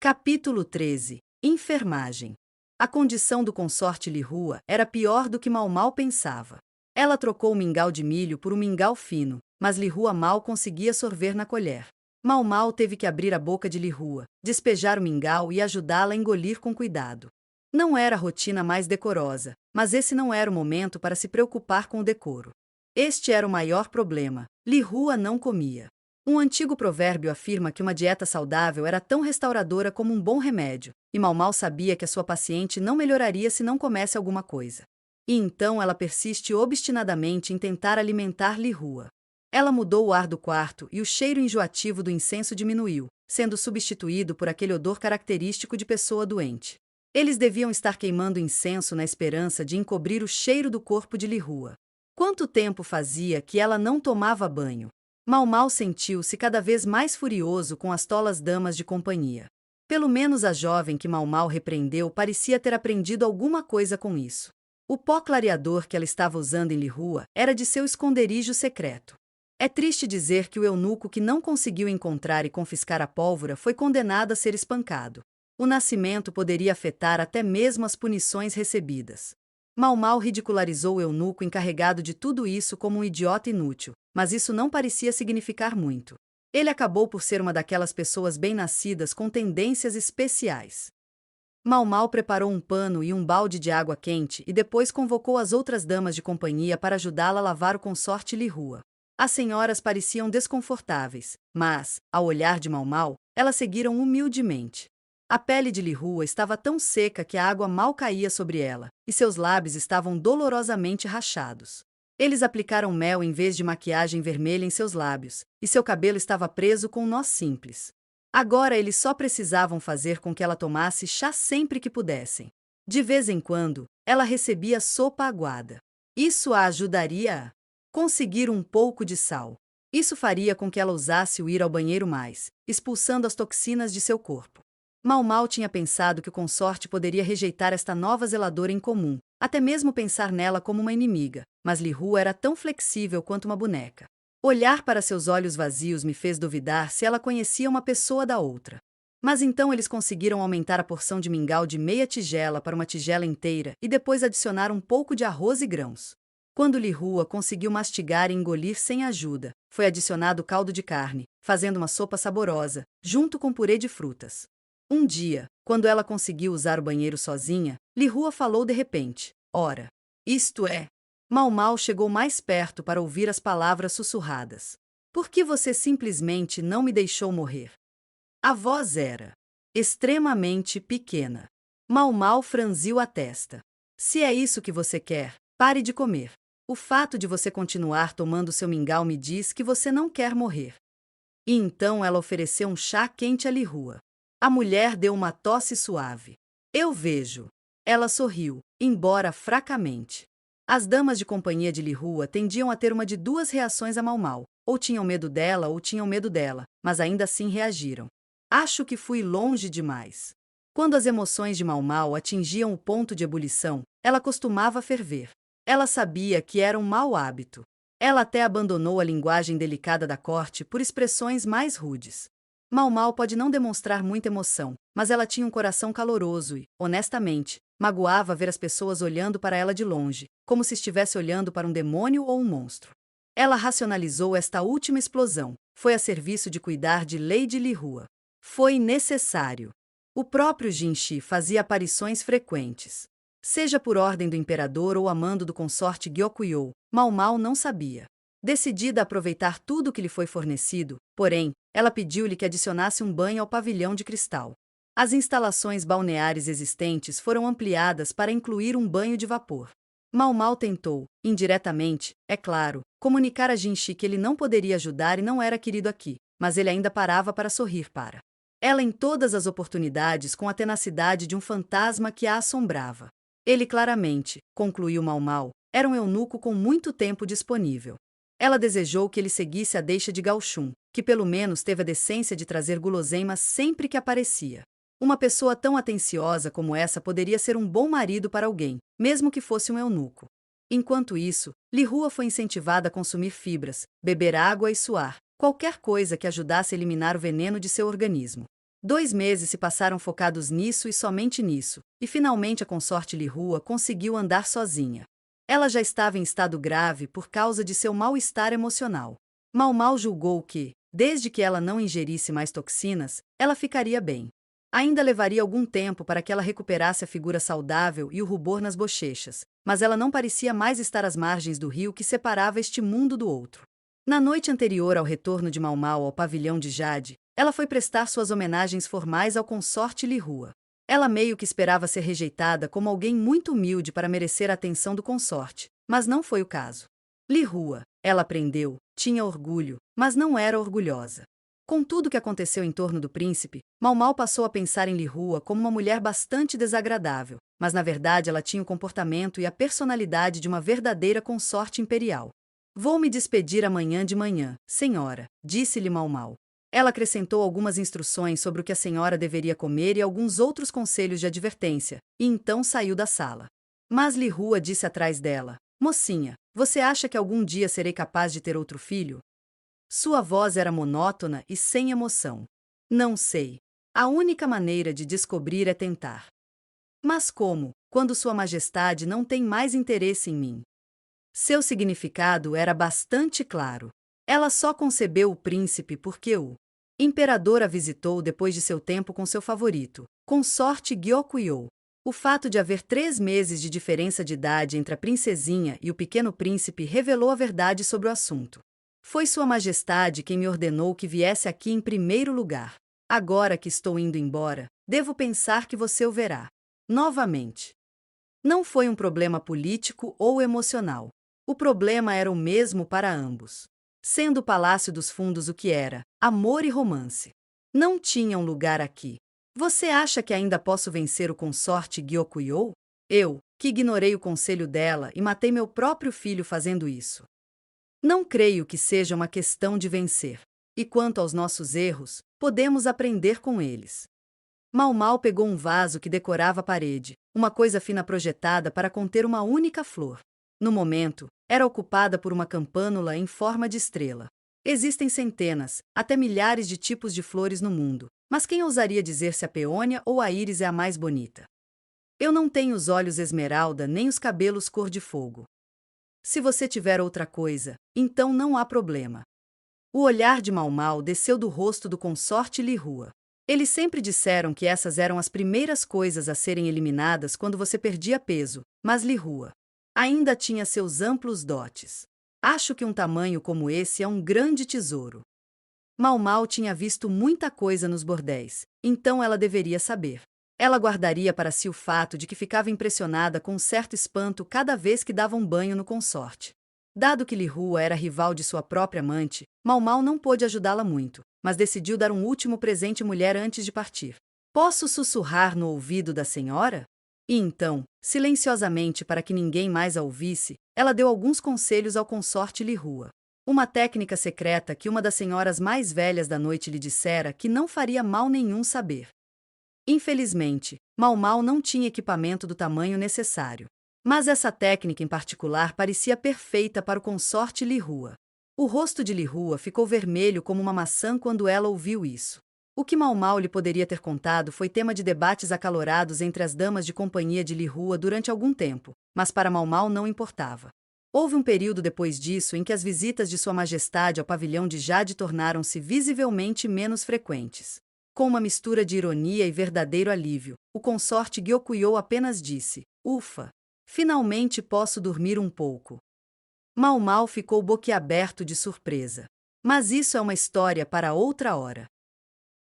Capítulo 13. Enfermagem. A condição do consorte Lirua era pior do que Mau Mau pensava. Ela trocou o mingau de milho por um mingau fino, mas Lirua mal conseguia sorver na colher. Mau Mau teve que abrir a boca de Lirua, despejar o mingau e ajudá-la a engolir com cuidado. Não era a rotina mais decorosa, mas esse não era o momento para se preocupar com o decoro. Este era o maior problema: Lirua não comia. Um antigo provérbio afirma que uma dieta saudável era tão restauradora como um bom remédio, e Mau Mau sabia que a sua paciente não melhoraria se não comesse alguma coisa. E então ela persiste obstinadamente em tentar alimentar Lirua. Ela mudou o ar do quarto e o cheiro enjoativo do incenso diminuiu, sendo substituído por aquele odor característico de pessoa doente. Eles deviam estar queimando incenso na esperança de encobrir o cheiro do corpo de Lirua. Quanto tempo fazia que ela não tomava banho? Mau Mau sentiu-se cada vez mais furioso com as tolas damas de companhia. Pelo menos a jovem que Mau Mau repreendeu parecia ter aprendido alguma coisa com isso. O pó clareador que ela estava usando em Lirua era de seu esconderijo secreto. É triste dizer que o eunuco que não conseguiu encontrar e confiscar a pólvora foi condenado a ser espancado. O nascimento poderia afetar até mesmo as punições recebidas. Mau Mau ridicularizou o eunuco encarregado de tudo isso como um idiota inútil, mas isso não parecia significar muito. Ele acabou por ser uma daquelas pessoas bem-nascidas com tendências especiais. Mau Mau preparou um pano e um balde de água quente e depois convocou as outras damas de companhia para ajudá-la a lavar o consorte Lirua. As senhoras pareciam desconfortáveis, mas, ao olhar de Mau Mau, elas seguiram humildemente. A pele de Lirua estava tão seca que a água mal caía sobre ela, e seus lábios estavam dolorosamente rachados. Eles aplicaram mel em vez de maquiagem vermelha em seus lábios, e seu cabelo estava preso com um nó simples. Agora eles só precisavam fazer com que ela tomasse chá sempre que pudessem. De vez em quando, ela recebia sopa aguada. Isso a ajudaria a conseguir um pouco de sal. Isso faria com que ela usasse o ir ao banheiro mais, expulsando as toxinas de seu corpo. Mau Mau tinha pensado que o consorte poderia rejeitar esta nova zeladora incomum, até mesmo pensar nela como uma inimiga, mas Lirua era tão flexível quanto uma boneca. Olhar para seus olhos vazios me fez duvidar se ela conhecia uma pessoa da outra. Mas então eles conseguiram aumentar a porção de mingau de meia tigela para uma tigela inteira e depois adicionar um pouco de arroz e grãos. Quando Lirua conseguiu mastigar e engolir sem ajuda, foi adicionado caldo de carne, fazendo uma sopa saborosa, junto com purê de frutas. Um dia, quando ela conseguiu usar o banheiro sozinha, Lirua falou de repente: "Ora, isto é." Mau Mau chegou mais perto para ouvir as palavras sussurradas. "Por que você simplesmente não me deixou morrer?" A voz era extremamente pequena. Mau Mau franziu a testa. "Se é isso que você quer, pare de comer. O fato de você continuar tomando seu mingau me diz que você não quer morrer." E então ela ofereceu um chá quente a Lirua. A mulher deu uma tosse suave. "Eu vejo." Ela sorriu, embora fracamente. As damas de companhia de Lirua tendiam a ter uma de duas reações a Mau Mau. Ou tinham medo dela ou tinham medo dela, mas ainda assim reagiram. "Acho que fui longe demais." Quando as emoções de Mau Mau atingiam o ponto de ebulição, ela costumava ferver. Ela sabia que era um mau hábito. Ela até abandonou a linguagem delicada da corte por expressões mais rudes. Mau Mau pode não demonstrar muita emoção, mas ela tinha um coração caloroso e, honestamente, magoava ver as pessoas olhando para ela de longe, como se estivesse olhando para um demônio ou um monstro. Ela racionalizou esta última explosão. Foi a serviço de cuidar de Lady Lirua. Foi necessário. O próprio Jinchi fazia aparições frequentes. Seja por ordem do imperador ou a mando do consorte Gyokuyou, Mau Mau não sabia. Decidida a aproveitar tudo o que lhe foi fornecido, porém, ela pediu-lhe que adicionasse um banho ao pavilhão de cristal. As instalações balneares existentes foram ampliadas para incluir um banho de vapor. Mau Mau tentou, indiretamente, é claro, comunicar a Jinchi que ele não poderia ajudar e não era querido aqui, mas ele ainda parava para sorrir para ela em todas as oportunidades com a tenacidade de um fantasma que a assombrava. Ele claramente, concluiu Mau Mau, era um eunuco com muito tempo disponível. Ela desejou que ele seguisse a deixa de Gauchun, que pelo menos teve a decência de trazer guloseimas sempre que aparecia. Uma pessoa tão atenciosa como essa poderia ser um bom marido para alguém, mesmo que fosse um eunuco. Enquanto isso, Lirua foi incentivada a consumir fibras, beber água e suar, qualquer coisa que ajudasse a eliminar o veneno de seu organismo. 2 meses se passaram focados nisso e somente nisso, e finalmente a consorte Li Hua conseguiu andar sozinha. Ela já estava em estado grave por causa de seu mal-estar emocional. Mau Mau julgou que, desde que ela não ingerisse mais toxinas, ela ficaria bem. Ainda levaria algum tempo para que ela recuperasse a figura saudável e o rubor nas bochechas, mas ela não parecia mais estar às margens do rio que separava este mundo do outro. Na noite anterior ao retorno de Mau Mau ao pavilhão de Jade, ela foi prestar suas homenagens formais ao consorte Li Hua. Ela meio que esperava ser rejeitada como alguém muito humilde para merecer a atenção do consorte, mas não foi o caso. Li Hua, ela aprendeu, tinha orgulho, mas não era orgulhosa. Com tudo o que aconteceu em torno do príncipe, Mau Mau passou a pensar em Li Hua como uma mulher bastante desagradável, mas na verdade ela tinha o comportamento e a personalidade de uma verdadeira consorte imperial. Vou me despedir amanhã de manhã, senhora, disse-lhe Mau Mau. Ela acrescentou algumas instruções sobre o que a senhora deveria comer e alguns outros conselhos de advertência, e então saiu da sala. Mas Li Hua disse atrás dela: mocinha, você acha que algum dia serei capaz de ter outro filho? Sua voz era monótona e sem emoção. Não sei. A única maneira de descobrir é tentar. Mas como, quando Sua Majestade não tem mais interesse em mim? Seu significado era bastante claro. Ela só concebeu o príncipe porque o imperador a visitou depois de seu tempo com seu favorito, consorte Gyokuyo. O fato de haver 3 meses de diferença de idade entre a princesinha e o pequeno príncipe revelou a verdade sobre o assunto. Foi Sua Majestade quem me ordenou que viesse aqui em primeiro lugar. Agora que estou indo embora, devo pensar que você o verá novamente. Não foi um problema político ou emocional. O problema era o mesmo para ambos. Sendo o Palácio dos Fundos o que era, amor e romance. Não tinham lugar aqui. Você acha que ainda posso vencer o consorte Gyokuyo? Eu, que ignorei o conselho dela e matei meu próprio filho fazendo isso. Não creio que seja uma questão de vencer. E quanto aos nossos erros, podemos aprender com eles. Mau Mau pegou um vaso que decorava a parede, uma coisa fina projetada para conter uma única flor. No momento, era ocupada por uma campânula em forma de estrela. Existem centenas, até milhares de tipos de flores no mundo, mas quem ousaria dizer se a peônia ou a íris é a mais bonita? Eu não tenho os olhos esmeralda nem os cabelos cor de fogo. Se você tiver outra coisa, então não há problema. O olhar de Mau Mau desceu do rosto do consorte Li Hua. Eles sempre disseram que essas eram as primeiras coisas a serem eliminadas quando você perdia peso, mas Li Hua ainda tinha seus amplos dotes. Acho que um tamanho como esse é um grande tesouro. Mau Mau tinha visto muita coisa nos bordéis, então ela deveria saber. Ela guardaria para si o fato de que ficava impressionada com um certo espanto cada vez que dava um banho no consorte. Dado que Li Hua era rival de sua própria amante, Mau Mau não pôde ajudá-la muito, mas decidiu dar um último presente mulher antes de partir. Posso sussurrar no ouvido da senhora? E então, silenciosamente para que ninguém mais a ouvisse, ela deu alguns conselhos ao consorte Li Hua. Uma técnica secreta que uma das senhoras mais velhas da noite lhe dissera que não faria mal nenhum saber. Infelizmente, Mau Mau não tinha equipamento do tamanho necessário. Mas essa técnica em particular parecia perfeita para o consorte Li Hua. O rosto de Li Hua ficou vermelho como uma maçã quando ela ouviu isso. O que Mau Mau lhe poderia ter contado foi tema de debates acalorados entre as damas de companhia de Li Hua durante algum tempo, mas para Mau Mau não importava. Houve um período depois disso em que as visitas de Sua Majestade ao pavilhão de Jade tornaram-se visivelmente menos frequentes. Com uma mistura de ironia e verdadeiro alívio, o consorte Gyokuyo apenas disse: ufa! Finalmente posso dormir um pouco. Mau Mau ficou boquiaberto de surpresa. Mas isso é uma história para outra hora.